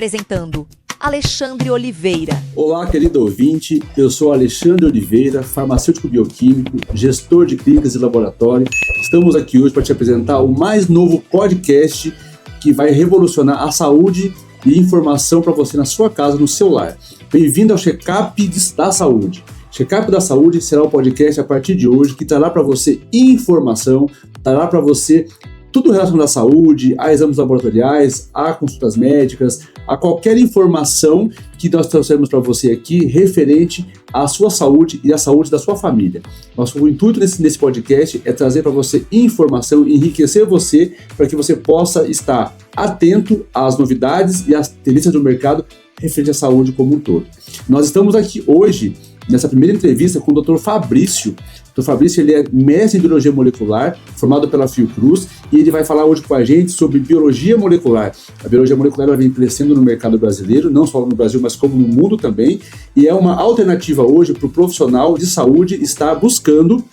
apresentando Alexandre Oliveira. Olá, querido ouvinte, eu sou Alexandre Oliveira, farmacêutico bioquímico, gestor de clínicas e laboratório. Estamos aqui hoje para te apresentar o mais novo podcast que vai revolucionar a saúde e informação para você na sua casa, no seu lar. Bem-vindo ao Check-up da Saúde. Check-up da Saúde será o podcast a partir de hoje que trará para você informação, trará para você tudo relacionado à saúde, a exames laboratoriais, a consultas médicas, a qualquer informação que nós trouxermos para você aqui referente à sua saúde e à saúde da sua família. Nosso intuito nesse podcast é trazer para você informação, enriquecer você, para que você possa estar atento às novidades e às tendências do mercado referente à saúde como um todo. Nós estamos aqui hoje, nessa primeira entrevista, com o Dr. Fabrício. O Dr. Fabrício ele é mestre em biologia molecular, formado pela Fiocruz, e ele vai falar hoje com a gente sobre biologia molecular. A biologia molecular ela vem crescendo no mercado brasileiro, não só no Brasil, mas como no mundo também, e é uma alternativa hoje para o profissional de saúde estar buscando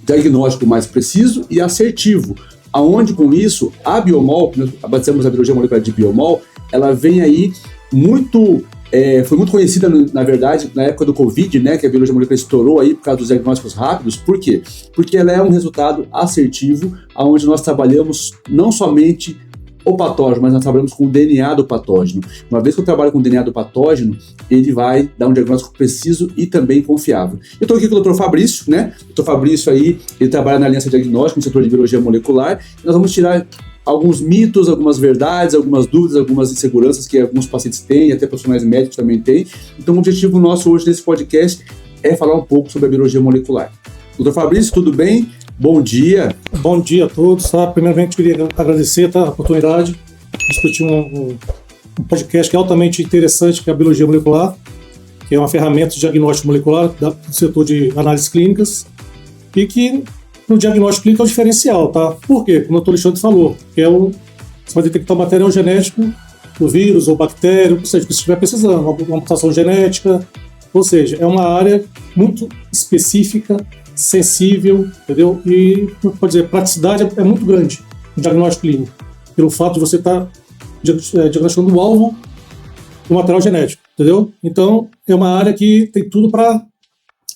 diagnóstico mais preciso e assertivo, aonde com isso a Biomol, que nós batizamos a biologia molecular de Biomol, ela vem aí foi muito conhecida, na verdade, na época do Covid, né, que a biologia molecular estourou aí por causa dos diagnósticos rápidos. Por quê? Porque ela é um resultado assertivo, onde nós trabalhamos não somente o patógeno, mas nós trabalhamos com o DNA do patógeno. Uma vez que eu trabalho com o DNA do patógeno, ele vai dar um diagnóstico preciso e também confiável. Eu estou aqui com o Dr. Fabrício, né? O Dr. Fabrício aí, ele trabalha na Aliança Diagnóstica, no setor de biologia molecular, e nós vamos tirar alguns mitos, algumas verdades, algumas dúvidas, algumas inseguranças que alguns pacientes têm, até profissionais médicos também têm. Então o objetivo nosso hoje nesse podcast é falar um pouco sobre a biologia molecular. Doutor Fabrício, tudo bem? Bom dia. Bom dia a todos. Tá? Primeiramente, queria agradecer a oportunidade de discutir um podcast que é altamente interessante, que é a biologia molecular, que é uma ferramenta de diagnóstico molecular do setor de análises clínicas e que no diagnóstico clínico é o diferencial, tá? Por quê? Como o Dr. Alexandre falou, que você vai detectar o material genético do vírus ou bactéria, ou seja, se estiver precisando, uma mutação genética, ou seja, é uma área muito específica, sensível, entendeu? E, pode dizer, praticidade é muito grande no diagnóstico clínico, pelo fato de você estar diagnosticando o alvo do material genético, entendeu? Então, é uma área que tem tudo para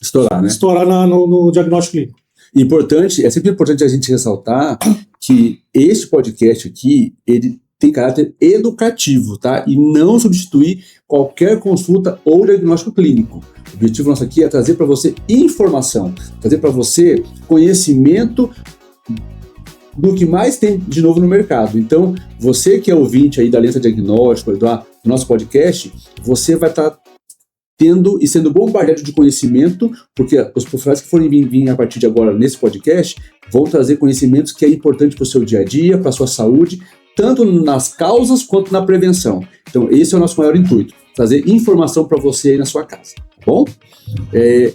estourar, né? Estourar no diagnóstico clínico. É sempre importante a gente ressaltar que este podcast aqui, ele tem caráter educativo, tá? E não substituir qualquer consulta ou diagnóstico clínico. O objetivo nosso aqui é trazer para você informação, trazer para você conhecimento do que mais tem de novo no mercado. Então, você que é ouvinte aí da Aliança Diagnóstica, do nosso podcast, você vai estar tendo e sendo bombardeado de conhecimento, porque os profissionais que forem vir a partir de agora nesse podcast vão trazer conhecimentos que é importante para o seu dia a dia, para a sua saúde, tanto nas causas quanto na prevenção. Então, esse é o nosso maior intuito, trazer informação para você aí na sua casa, tá bom?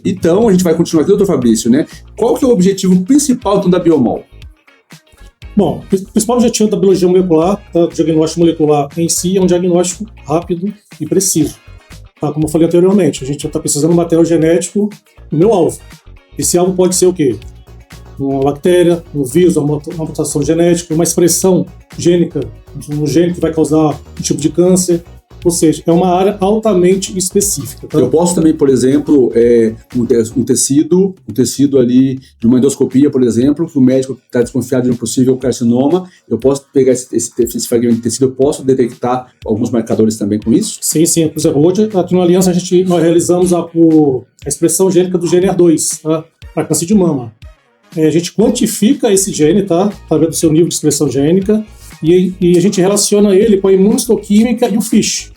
Então, a gente vai continuar aqui, doutor Fabrício, né? Qual que é o objetivo principal da Biomol? Bom, o principal objetivo da biologia molecular, do diagnóstico molecular em si, é um diagnóstico rápido e preciso. Tá, como eu falei anteriormente, a gente está precisando de um material genético no meu alvo. Esse alvo pode ser o quê? Uma bactéria, um vírus, uma mutação genética, uma expressão gênica, um gene que vai causar um tipo de câncer. Ou seja, é uma área altamente específica. Tá? Eu posso também, por exemplo, um tecido ali de uma endoscopia, por exemplo, que o médico está desconfiado de um possível carcinoma, eu posso pegar esse fragmento de tecido, eu posso detectar alguns marcadores também com isso? Sim. Por exemplo, hoje aqui no Aliança nós realizamos a expressão gênica do gene HER2, tá? Para câncer de mama. A gente quantifica esse gene, tá? Através do seu nível de expressão gênica, e a gente relaciona ele com a imunohistoquímica e o FISH.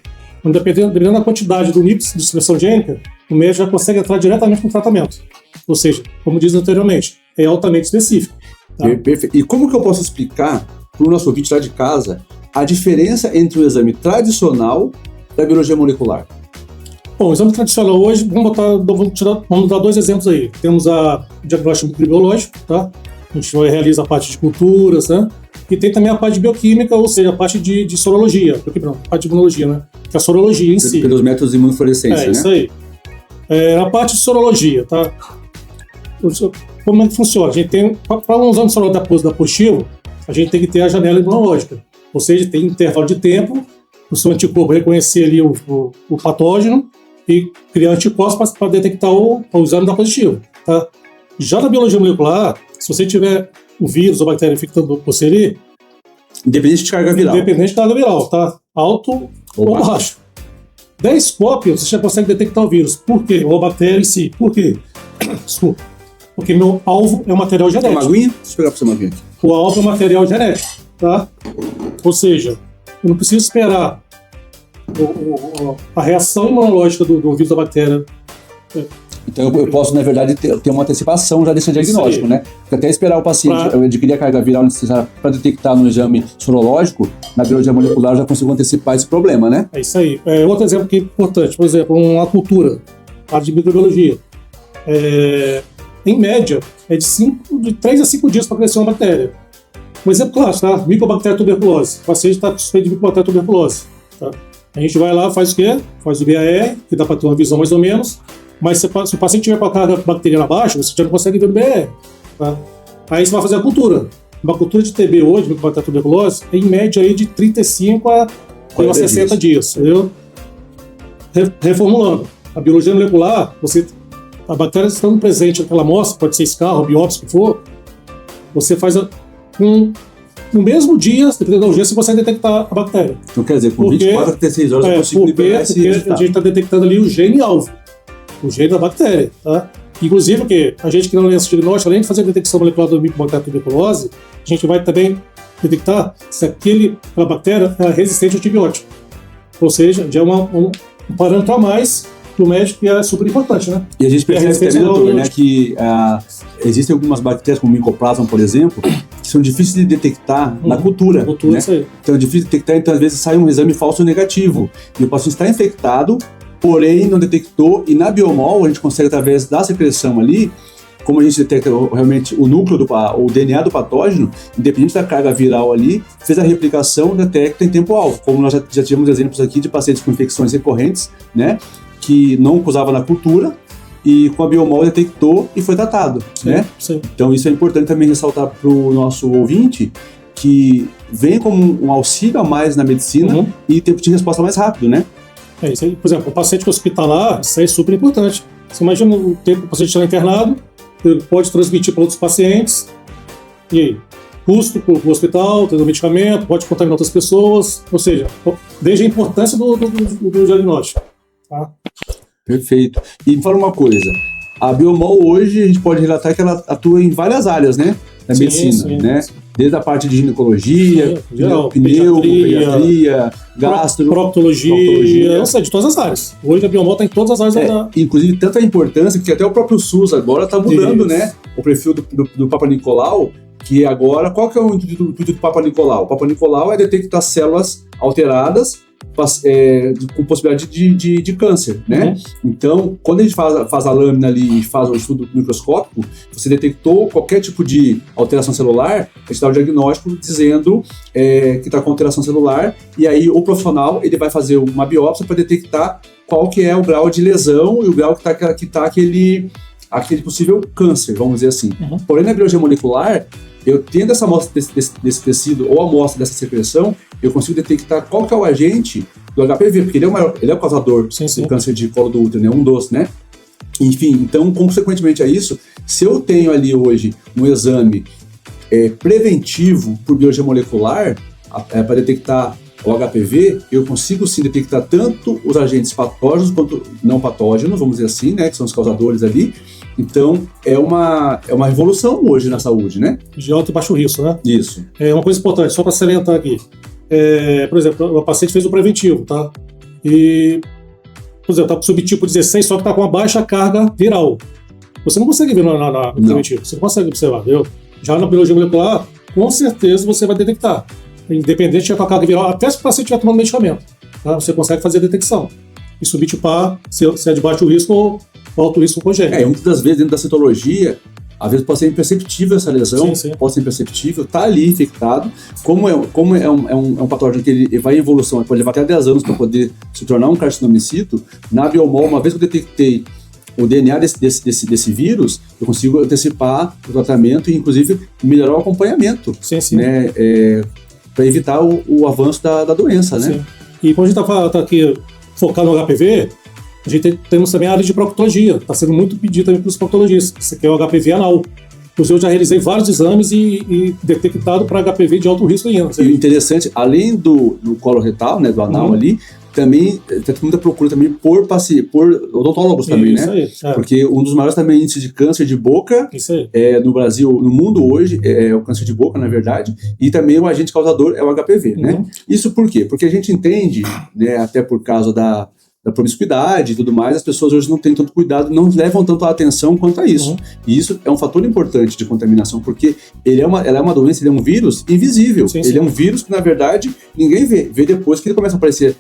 Dependendo da quantidade do nível de expressão gênica, o médico já consegue entrar diretamente no tratamento. Ou seja, como diz anteriormente, é altamente específico. Tá? Perfeito. E como que eu posso explicar para o nosso ouvinte lá de casa a diferença entre o exame tradicional da biologia molecular? Bom, o exame tradicional hoje, vamos dar dois exemplos aí. Temos o diagnóstico microbiológico, tá? A gente realiza a parte de culturas, né? E tem também a parte de bioquímica, ou seja, a parte de sorologia, a parte de imunologia, né? Que é a sorologia em si. Pelos métodos de imunofluorescência, né? Isso aí. A parte de sorologia, tá? Como é que funciona? A gente tem, para um exame de sorologia da positivo, a gente tem que ter a janela imunológica. Ou seja, tem intervalo de tempo o seu anticorpo reconhecer ali o patógeno e criar anticorpos para detectar o exame dar positivo. Tá? Já na biologia molecular, se você tiver um vírus ou bactéria infectando você ali, independente de carga viral, tá? Alto ou baixo. 10 cópias você já consegue detectar o vírus. Por quê? Ou a bactéria em si. Por quê? Desculpa. Porque meu alvo é o material genético. Uma aguinha? Deixa eu pegar pra você uma aguinha aqui. O alvo é o material genético, tá? Ou seja, eu não preciso esperar a reação imunológica do vírus da bactéria. Então eu posso, na verdade, ter uma antecipação já desse diagnóstico, né? Porque até esperar o paciente adquirir a carga viral necessária para detectar no exame sorológico, na biologia molecular eu já consigo antecipar esse problema, né? É isso aí. Outro exemplo que é importante, por exemplo, uma cultura, a de microbiologia. Em média, é de 3 a 5 dias para crescer uma bactéria. Um exemplo clássico, tá? Micobactéria tuberculose. O paciente está suspeito de micobactéria tuberculose. Tá? A gente vai lá, faz o quê? Faz o BAR, que dá para ter uma visão mais ou menos. Mas se o paciente tiver com a carga bacteriana baixa, você já não consegue ver o BR. Tá? Aí você vai fazer a cultura. Uma cultura de TB hoje, micobactéria tuberculose, é em média aí de 35 a 60 dias. Entendeu? Reformulando. A biologia molecular, a bactéria estando presente naquela amostra, pode ser escarro, biópsia, o que for, você faz no mesmo dia, dependendo da urgência, você consegue detectar a bactéria. Então quer dizer, com 24 a 36 horas eu consigo liberar esse resultado. Porque a gente está detectando ali o gene alvo. O gene da bactéria, tá? Inclusive, porque a gente que não lê esse diagnóstico, além de fazer a detecção molecular do micobactéria tuberculose, a gente vai também detectar se aquela bactéria é resistente ao antibiótico. Ou seja, já é um parâmetro a mais para o médico que é super importante, né? E a gente percebe também, doutor, né, que existem algumas bactérias, como o Mycoplasma, por exemplo, que são difíceis de detectar na cultura. Né? Isso aí. Então é difícil de detectar, então às vezes sai um exame falso negativo. E o paciente está infectado, porém não detectou, e na biomol a gente consegue, através da secreção ali, como a gente detecta realmente o núcleo, o DNA do patógeno, independente da carga viral ali, fez a replicação, detecta em tempo-alvo, como nós já tivemos exemplos aqui de pacientes com infecções recorrentes, né, que não usava na cultura, e com a biomol detectou e foi tratado, né? Sim. Então isso é importante também ressaltar para o nosso ouvinte, que vem como um auxílio a mais na medicina e tempo de resposta mais rápido, né? É isso aí. Por exemplo, o paciente hospitalar, isso aí é super importante. Você imagina o tempo que o paciente está internado, ele pode transmitir para outros pacientes, e aí? Custo para o hospital, tem o medicamento, pode contaminar outras pessoas, ou seja, veja a importância do diagnóstico. Tá? Perfeito. E me fala uma coisa, a biomol hoje a gente pode relatar que ela atua em várias áreas, né? Da medicina, né? Sim. Desde a parte de ginecologia, pediatria, gastro, proctologia, ou seja, de todas as áreas. Hoje a biomol está em todas as áreas. Inclusive, tanta importância que até o próprio SUS agora está mudando, né? O perfil do Papa Nicolau, que agora, qual que é o intuito do Papa Nicolau? O Papa Nicolau é detectar células alteradas com possibilidade de câncer, né? Então, quando a gente faz a lâmina ali e faz o estudo microscópico, você detectou qualquer tipo de alteração celular, a gente dá o diagnóstico dizendo que está com alteração celular, e aí o profissional ele vai fazer uma biópsia para detectar qual que é o grau de lesão e o grau que está aquele possível câncer, vamos dizer assim. Porém, na biologia molecular, eu tendo essa amostra desse tecido ou amostra dessa secreção, eu consigo detectar qual que é o agente do HPV, porque ele é o causador do câncer de colo do útero, né? Um dos, né? Enfim, então, consequentemente a isso, se eu tenho ali hoje um exame preventivo por biologia molecular, para detectar o HPV, eu consigo sim detectar tanto os agentes patógenos quanto não patógenos, vamos dizer assim, né? Que são os causadores ali. Então, é uma revolução hoje na saúde, né? De alto e baixo risco, né? Isso. É uma coisa importante, só para salientar aqui. Por exemplo, o paciente fez o preventivo, tá? E, por exemplo, tá com subtipo 16, só que tá com uma baixa carga viral. Você não consegue ver no preventivo, você não consegue observar, viu? Já na biologia molecular, com certeza você vai detectar. Independente de a carga viral, até se o paciente estiver tomando medicamento, tá? Você consegue fazer a detecção e subtipar se é de baixo risco ou alto risco congênito. Muitas das vezes dentro da citologia, às vezes pode ser imperceptível essa lesão, pode ser imperceptível, tá ali infectado, como é um patógeno que ele vai em evolução, pode levar até 10 anos para poder se tornar um carcinomicito. Na biomol, uma vez que eu detectei o DNA desse vírus, eu consigo antecipar o tratamento e inclusive melhorar o acompanhamento, né? Para evitar o avanço da doença, né? E quando a gente tá aqui focado no HPV, a gente temos também a área de proctologia. Está sendo muito pedido também para os proctologistas, que é o HPV anal. Inclusive, eu já realizei vários exames e detectado para HPV de alto risco ainda. E o interessante, além do colo retal, né, do anal ali, também tem muita procura também por odontólogos também, isso né? Aí, Porque um dos maiores também índices de câncer de boca no Brasil, no mundo hoje, é o câncer de boca, na verdade, e também o agente causador é o HPV, né? Isso por quê? Porque a gente entende, né, até por causa da promiscuidade e tudo mais, as pessoas hoje não têm tanto cuidado, não levam tanto a atenção quanto a isso. E isso é um fator importante de contaminação, porque ela é uma doença, ele é um vírus invisível. Ele é um vírus que, na verdade, ninguém vê depois que ele começa a aparecer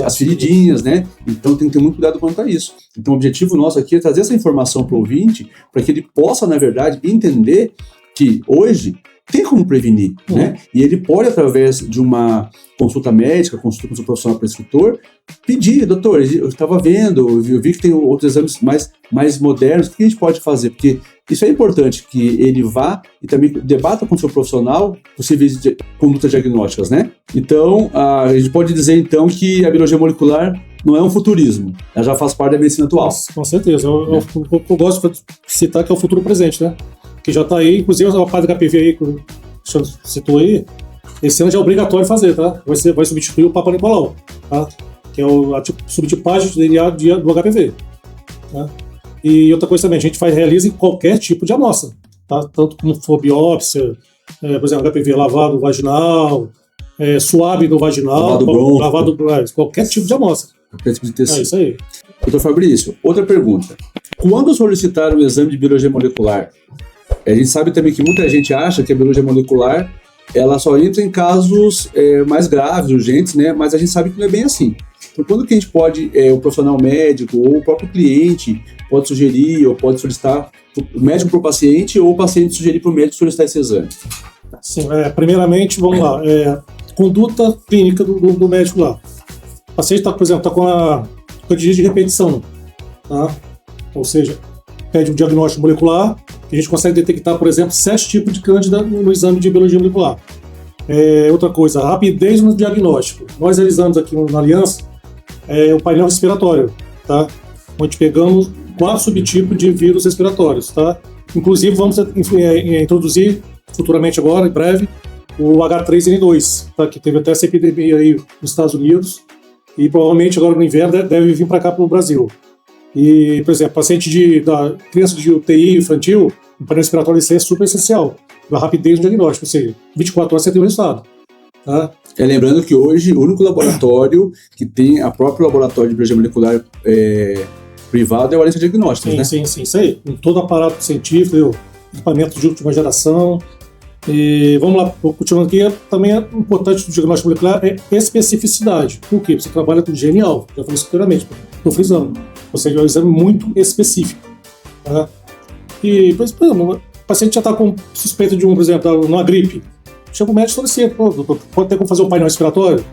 as feridinhas, né? Então tem que ter muito cuidado quanto a isso. Então o objetivo nosso aqui é trazer essa informação para o ouvinte, para que ele possa, na verdade, entender que hoje tem como prevenir, né? E ele pode, através de uma consulta médica, consulta com o seu profissional prescritor, pedir, doutor, eu estava vendo, eu vi que tem outros exames mais modernos, o que a gente pode fazer? Porque isso é importante, que ele vá e também debata com o seu profissional possíveis condutas diagnósticas, né? Então, a gente pode dizer, então, que a biologia molecular não é um futurismo, ela já faz parte da medicina atual. Com certeza, eu gosto de citar que é o futuro presente, né? Que já está aí, inclusive a parte do HPV aí, que o senhor citou aí, esse ano já é obrigatório fazer, tá? Vai substituir o Papa Nicolau, tá? Que é a subtipagem de DNA do HPV. Tá? E outra coisa também, a gente realiza em qualquer tipo de amostra, tá? Tanto como for biópsia, por exemplo, HPV lavado vaginal, suave no vaginal, lavado qualquer tipo de amostra. Qualquer tipo de tecido. É isso aí. Doutor Fabrício, outra pergunta. Quando solicitaram o exame de biologia molecular, a gente sabe também que muita gente acha que a biologia molecular ela só entra em casos mais graves, urgentes, né? Mas a gente sabe que não é bem assim. Então, quando que a gente pode, o profissional médico ou o próprio cliente pode sugerir ou pode solicitar o médico para o paciente ou o paciente sugerir para o médico solicitar esse exame? Sim, primeiramente, vamos lá, conduta clínica do médico lá. O paciente, por exemplo, está com a candidíase de repetição, tá? Ou seja, pede um diagnóstico molecular, que a gente consegue detectar, por exemplo, 7 tipos de cândida no exame de biologia molecular. Outra coisa, a rapidez no diagnóstico. Nós realizamos aqui na Aliança o painel respiratório, tá? Onde pegamos 4 subtipos de vírus respiratórios, tá? Inclusive, vamos introduzir futuramente agora, em breve, o H3N2, tá? Que teve até essa epidemia aí nos Estados Unidos e provavelmente agora no inverno deve vir para cá, para o Brasil. E, por exemplo, paciente da criança de UTI infantil, o painel respiratório é super essencial, para rapidez no diagnóstico, ou seja, 24 horas você tem o resultado. Tá? Lembrando que hoje o único laboratório que tem a própria laboratório de biologia molecular privado é o Aliança Diagnósticos, né? Sim, isso aí. Com todo o aparato científico, equipamento de última geração. E vamos lá, continuando aqui, também é importante do diagnóstico molecular é especificidade. Por quê? Você trabalha com DNA, já falei isso claramente, estou frisando. Ou seja, é um exame muito específico. Tá? E, por exemplo, o paciente já está com suspeita de por exemplo, uma gripe. Chega o médico e solicita, pode ter como fazer um painel respiratório?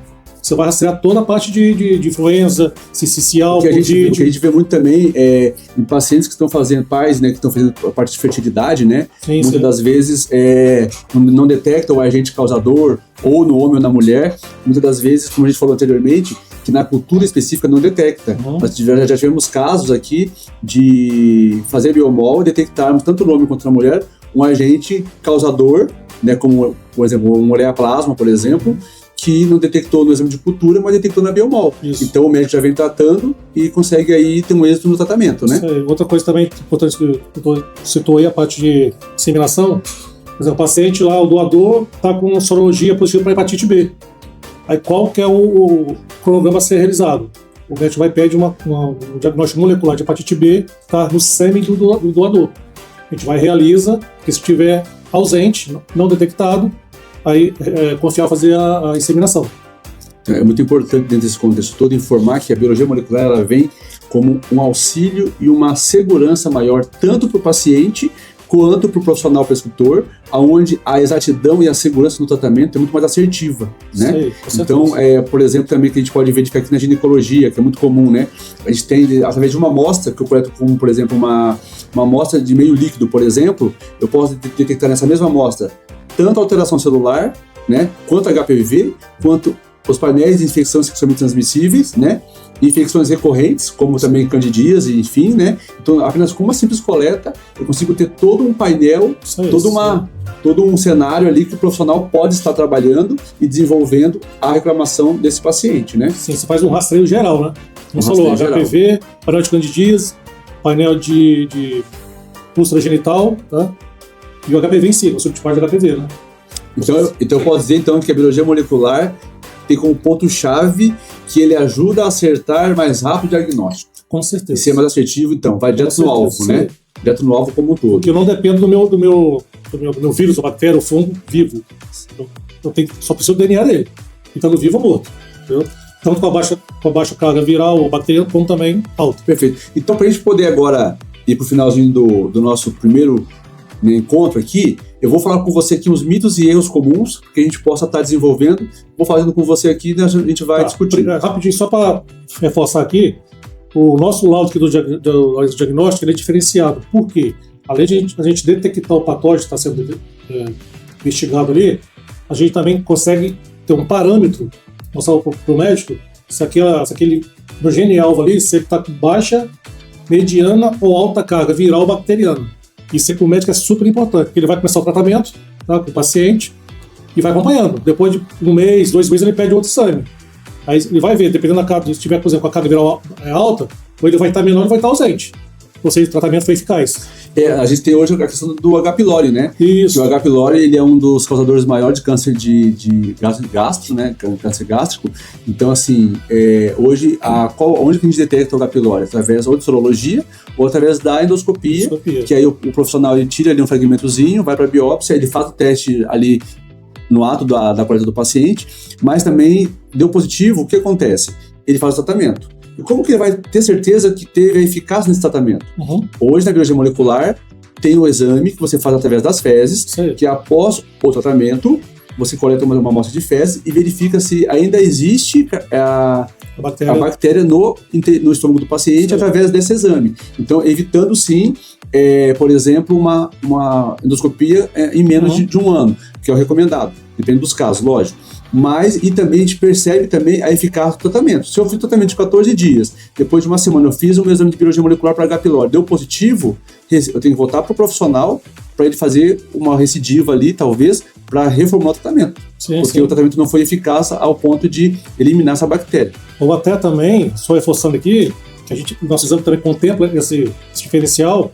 Você vai rastrear toda a parte de influenza, sincicial, o que a gente vê muito também em pacientes que estão fazendo pais, né, que estão fazendo a parte de fertilidade, né? Muitas das vezes não detectam o agente causador, ou no homem ou na mulher. Muitas das vezes, como a gente falou anteriormente, que na cultura específica não detecta. Nós já tivemos casos aqui de fazer biomol e detectarmos tanto no homem quanto na mulher um agente causador, né, como, por exemplo, um ureaplasma, por exemplo, que não detectou no exame de cultura, mas detectou na biomol. Isso. Então o médico já vem tratando e consegue aí ter um êxito no tratamento, né? Outra coisa também importante que o doutor citou aí, a parte de disseminação. Por exemplo, o paciente lá, o doador, está com sorologia positiva para hepatite B. Aí qual que é o cronograma a ser realizado? O médico vai pedir um diagnóstico molecular de hepatite B, tá, no sêmen do doador. A gente vai realiza, porque se estiver ausente, não detectado, aí confiar fazer a inseminação. É muito importante dentro desse contexto todo informar que a biologia molecular ela vem como um auxílio e uma segurança maior tanto para o paciente quanto para o profissional prescritor, onde a exatidão e a segurança no tratamento é muito mais assertiva, né? Sim, então, por exemplo, também que a gente pode verificar aqui na ginecologia, que é muito comum, né? A gente tem, através de uma amostra, que eu coleto como, por exemplo, uma amostra de meio líquido, por exemplo, eu posso detectar nessa mesma amostra tanto alteração celular, né, quanto HPV, quanto os painéis de infecções sexualmente transmissíveis, né? Infecções recorrentes, como também candidíase, enfim, né? Então, apenas com uma simples coleta, eu consigo ter todo um painel, todo um cenário ali que o profissional pode estar trabalhando e desenvolvendo a reclamação desse paciente, né? Sim, você faz um rastreio geral, né? Como você falou, HPV, painel de candidíase, painel de úlcera genital, tá? E o HPV em si, o subtipo de HPV, né? Então eu posso dizer então que a biologia molecular tem como ponto-chave que ele ajuda a acertar mais rápido o diagnóstico. Com certeza. E ser mais assertivo, então, vai direto no alvo, né? Direto no alvo como um todo. Porque eu não dependo do meu vírus, ou bactéria, ou fungo vivo. Só preciso do DNA dele. Então, vivo ou morto. Entendeu? Tanto com a baixa carga viral ou bacteriana, como também alta. Perfeito. Então, para a gente poder agora ir para o finalzinho do nosso primeiro encontro aqui, eu vou falar com você aqui uns mitos e erros comuns que a gente possa estar desenvolvendo. Vou fazendo com você aqui e a gente vai discutir. Rapidinho, só para reforçar aqui, o nosso laudo aqui do diagnóstico ele é diferenciado. Por quê? Além de a gente detectar o patógeno que está sendo investigado ali, a gente também consegue ter um parâmetro, mostrar para o médico se aquele gene alvo ali, se ele está com baixa, mediana ou alta carga viral ou bacteriana. Isso para o médico é super importante, porque ele vai começar o tratamento, tá, com o paciente e vai acompanhando. Depois de 1 mês, 2 meses, ele pede outro exame. Aí ele vai ver, dependendo da carga, se estiver, por exemplo, com a carga viral alta, ou ele vai estar menor ou vai estar ausente. Ou seja, o tratamento foi eficaz. A gente tem hoje a questão do H. pylori, né? Isso. Que o H. pylori ele é um dos causadores maiores de câncer de gastro, né? Câncer gástrico. Então, assim, hoje, onde que a gente detecta o H. pylori? Através ou de sorologia ou através da endoscopia. Que aí o profissional ele tira ali um fragmentozinho, vai para a biópsia, ele faz o teste ali no ato da coleta do paciente, mas também deu positivo, o que acontece? Ele faz o tratamento. E como que ele vai ter certeza que teve a eficácia nesse tratamento? Hoje, na biologia molecular, tem o exame que você faz através das fezes, que após o tratamento, você coleta uma amostra de fezes e verifica se ainda existe a bactéria no estômago do paciente através desse exame. Então, evitando sim, por exemplo, uma endoscopia em menos de 1 ano, que é o recomendado. Depende dos casos, lógico. E também a gente percebe também a eficácia do tratamento. Se eu fiz o tratamento de 14 dias, depois de 1 semana eu fiz um exame de biologia molecular para H. pylori, deu positivo, eu tenho que voltar para o profissional para ele fazer uma recidiva ali, talvez, para reformular o tratamento. Porque o tratamento não foi eficaz ao ponto de eliminar essa bactéria. Ou até também, só reforçando aqui, que nosso exame também contempla esse diferencial,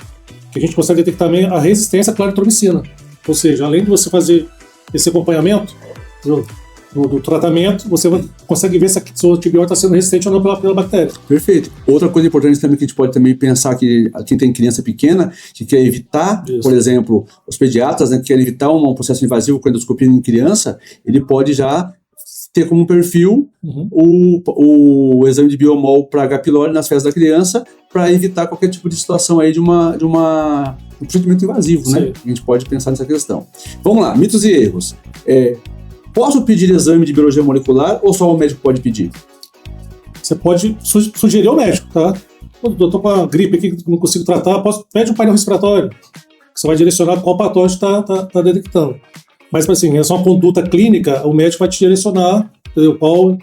que a gente consegue detectar também a resistência à claritromicina. Ou seja, além de você fazer esse acompanhamento do tratamento, você consegue ver se o antibiótico está sendo resistente ou não pela bactéria. Perfeito. Outra coisa importante também que a gente pode também pensar que quem tem criança pequena, que quer evitar, por exemplo, os pediatras, né, que querem evitar um processo invasivo com endoscopia em criança, ele pode já ter como perfil o exame de biomol para H. pylori nas fezes da criança para evitar qualquer tipo de situação aí de um procedimento invasivo, né? A gente pode pensar nessa questão. Vamos lá, mitos e erros. Posso pedir exame de biologia molecular ou só o médico pode pedir? Você pode sugerir ao médico, tá? Eu estou com a gripe aqui que não consigo tratar, pede um painel respiratório, que você vai direcionar qual patógeno está detectando. Mas, assim, é só uma conduta clínica, o médico vai te direcionar, entendeu? Qual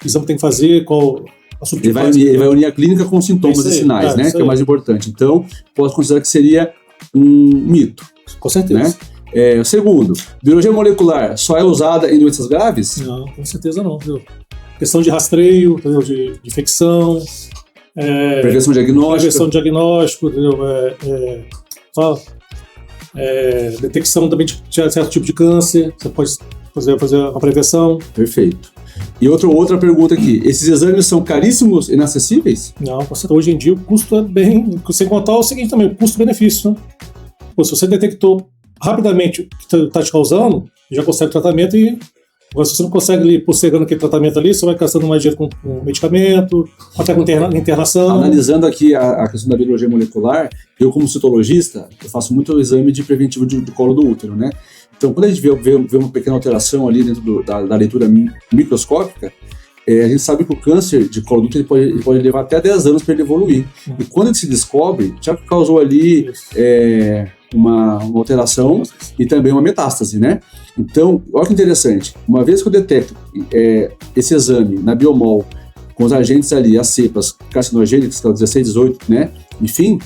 exame tem que fazer, qual a subtipagem. Ele vai unir a clínica com sintomas e sinais, né? Que é o mais importante. Então, posso considerar que seria um mito. Com certeza. Né? Segundo, biologia molecular só é usada em doenças graves? Não, com certeza não. Entendeu? Questão de rastreio, entendeu? De infecção. Prevenção diagnóstica. Entendeu? Detecção também de certo tipo de câncer. Você pode fazer uma prevenção. Perfeito. E outra pergunta aqui. Esses exames são caríssimos e inacessíveis? Não, hoje em dia o custo é bem... Sem contar o seguinte também, o custo-benefício, né? Se você detectou rapidamente o que está te causando, já consegue o tratamento e agora, se você não consegue ir postergando aquele tratamento ali, você vai gastando mais dinheiro com medicamento, até com internação. Analisando aqui a questão da biologia molecular, eu como citologista, eu faço muito exame de preventivo de colo do útero, né? Então, quando a gente vê uma pequena alteração ali dentro da leitura microscópica, a gente sabe que o câncer de colo do útero ele pode levar até 10 anos para ele evoluir. E quando ele se descobre, já causou ali uma alteração e também uma metástase, né? Então, olha que interessante. Uma vez que eu detecto esse exame na biomol com os agentes ali, as cepas carcinogênicas, que é o 16, 18, né? Enfim,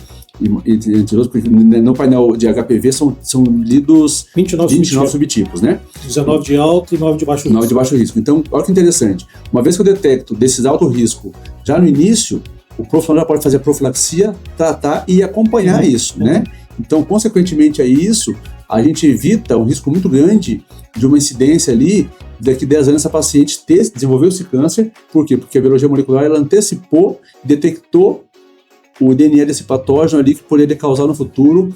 entre outros, porque no painel de HPV são lidos 29 subtipos, né? 19 de alto e 9 de baixo risco. 9 de baixo risco. Então, olha que interessante. Uma vez que eu detecto desses alto risco já no início, o profissional já pode fazer a profilaxia, tratar e acompanhar isso, né? Então, consequentemente a isso, a gente evita um risco muito grande de uma incidência ali, daqui a 10 anos essa paciente desenvolveu esse câncer. Por quê? Porque a biologia molecular ela antecipou, detectou o DNA desse patógeno ali que poderia causar no futuro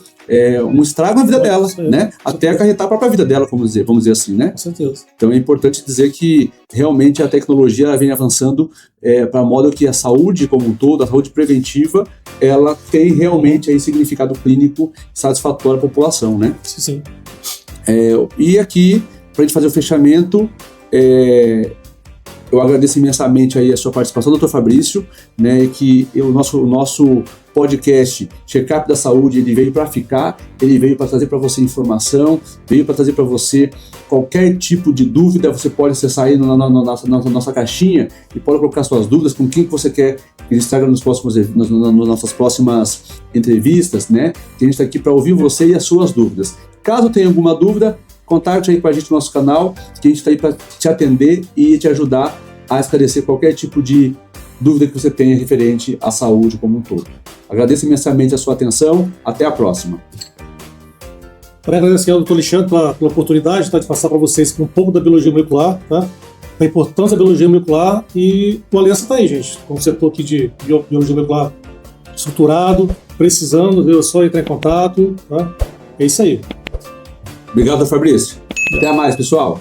um estrago na vida dela, né? Até acarretar a própria vida dela, vamos dizer assim, né? Com certeza. Então é importante dizer que realmente a tecnologia vem avançando para modo que a saúde como um todo, a saúde preventiva, ela tem realmente aí significado clínico satisfatório à população, né? Sim. E aqui, para a gente fazer o fechamento, eu agradeço imensamente aí a sua participação, doutor Fabrício, né, que o nosso podcast Check-up da Saúde, ele veio para ficar, ele veio para trazer para você informação, veio para trazer para você qualquer tipo de dúvida. Você pode acessar aí na nossa caixinha e pode colocar suas dúvidas com quem que você quer que a gente traga nas nossas próximas entrevistas, né, que a gente está aqui para ouvir você e as suas dúvidas. Caso tenha alguma dúvida, contate aí com a gente no nosso canal, que a gente está aí para te atender e te ajudar a esclarecer qualquer tipo de dúvida que você tenha referente à saúde como um todo. Agradeço imensamente a sua atenção. Até a próxima. Quero agradecer ao Dr. Alexandre pela oportunidade de passar para vocês um pouco da biologia molecular, tá? A importância da biologia molecular, e o Aliança está aí, gente, com o setor aqui de biologia molecular estruturado, precisando, é só entrar em contato, tá? É isso aí. Obrigado, Fabrício. Até mais, pessoal.